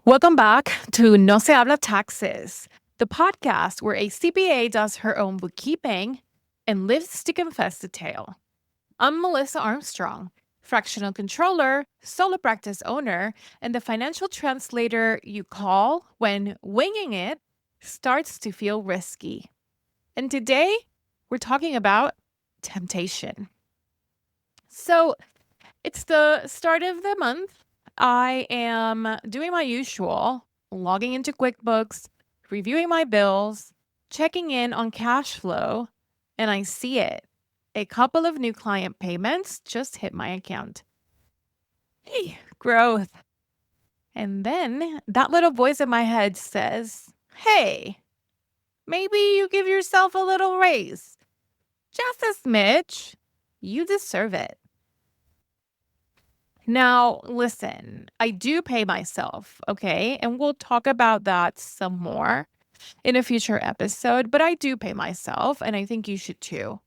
Welcome back to No Se Habla Taxes, the podcast where a CPA does her own bookkeeping and lives to confess the tale. I'm Melissa Armstrong, fractional controller, solo practice owner, and the financial translator you call when winging it starts to feel risky. And today, we're talking about temptation. So, it's the start of the month. I am doing my usual, logging into QuickBooks, reviewing my bills, checking in on cash flow, and I see it. A couple of new client payments just hit my account. Hey, growth. And then that little voice in my head says, hey, maybe you give yourself a little raise. Just a smidge. You deserve it. Now, listen, I do pay myself, okay? And we'll talk about that some more in a future episode, but I do pay myself, and I think you should too.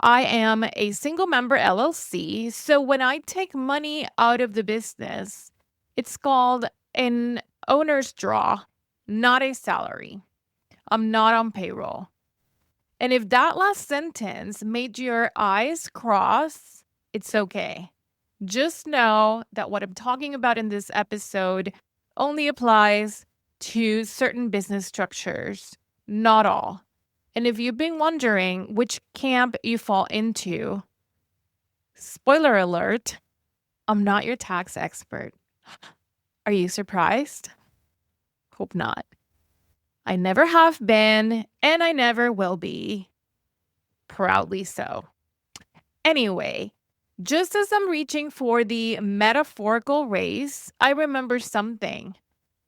I am a single member LLC, so when I take money out of the business, it's called an owner's draw, not a salary. I'm not on payroll. And if that last sentence made your eyes cross, it's okay. Just know that what I'm talking about in this episode only applies to certain business structures, not all. And if you've been wondering which camp you fall into, spoiler alert, I'm not your tax expert. Are you surprised? Hope not. I never have been, and I never will be. Proudly so. Anyway, just as I'm reaching for the metaphorical raise, I remember something.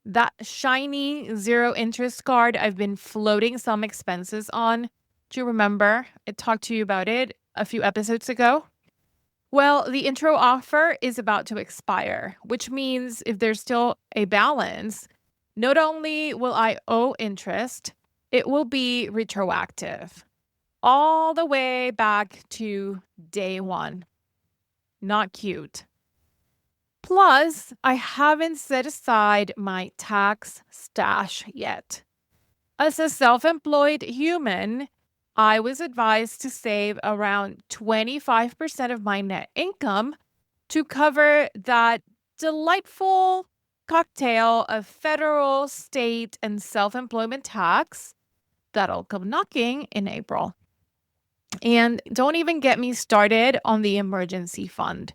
That shiny zero interest card I've been floating some expenses on. Do you remember? I talked to you about it a few episodes ago. Well, the intro offer is about to expire, which means if there's still a balance, not only will I owe interest, it will be retroactive. All the way back to day one. Not cute. Plus, I haven't set aside my tax stash yet. As a self-employed human, I was advised to save around 25% of my net income to cover that delightful cocktail of federal, state, and self-employment tax that'll come knocking in April. And don't even get me started on the emergency fund.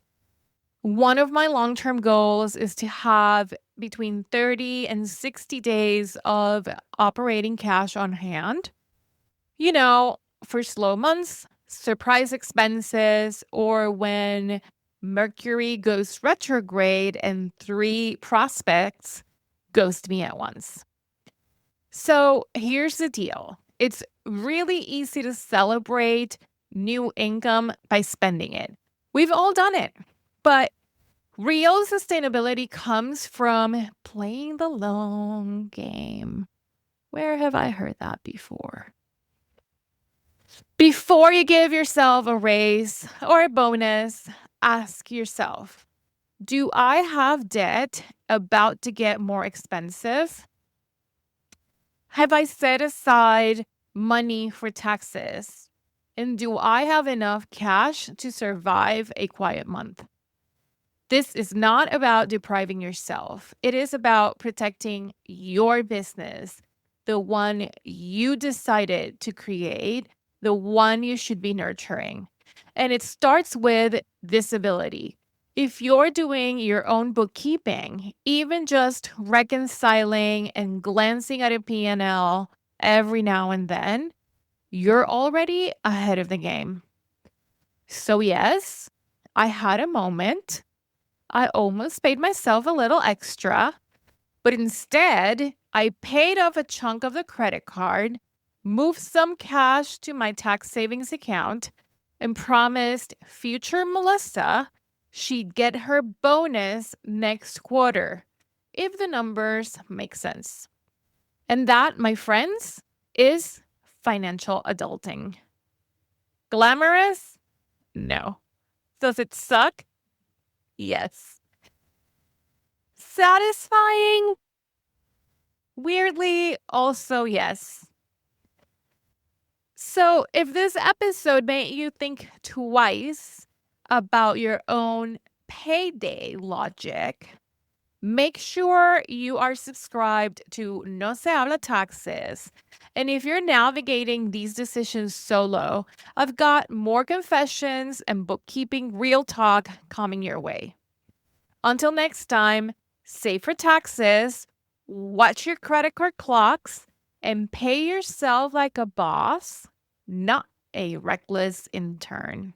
One of my long-term goals is to have between 30 and 60 days of operating cash on hand. You know, for slow months, surprise expenses, or when Mercury goes retrograde and 3 prospects ghost me at once. So here's the deal. It's really easy to celebrate new income by spending it. We've all done it. But real sustainability comes from playing the long game. Where have I heard that before? Before you give yourself a raise or a bonus, ask yourself, do I have debt about to get more expensive? Have I set aside money for taxes? And do I have enough cash to survive a quiet month? This is not about depriving yourself. It is about protecting your business, the one you decided to create, the one you should be nurturing. And it starts with visibility. If you're doing your own bookkeeping, even just reconciling and glancing at a P&L every now and then, you're already ahead of the game. So yes, I had a moment. I almost paid myself a little extra, but instead, I paid off a chunk of the credit card, moved some cash to my tax savings account, and promised future Melissa she'd get her bonus next quarter, if the numbers make sense. And that, my friends, is financial adulting. Glamorous? No. Does it suck? Yes. Satisfying? Weirdly, also yes. So, if this episode made you think twice about your own payday logic, make sure you are subscribed to No Se Habla Taxes. And if you're navigating these decisions solo, I've got more confessions and bookkeeping real talk coming your way. Until next time, save for taxes, watch your credit card clocks, and pay yourself like a boss, not a reckless intern.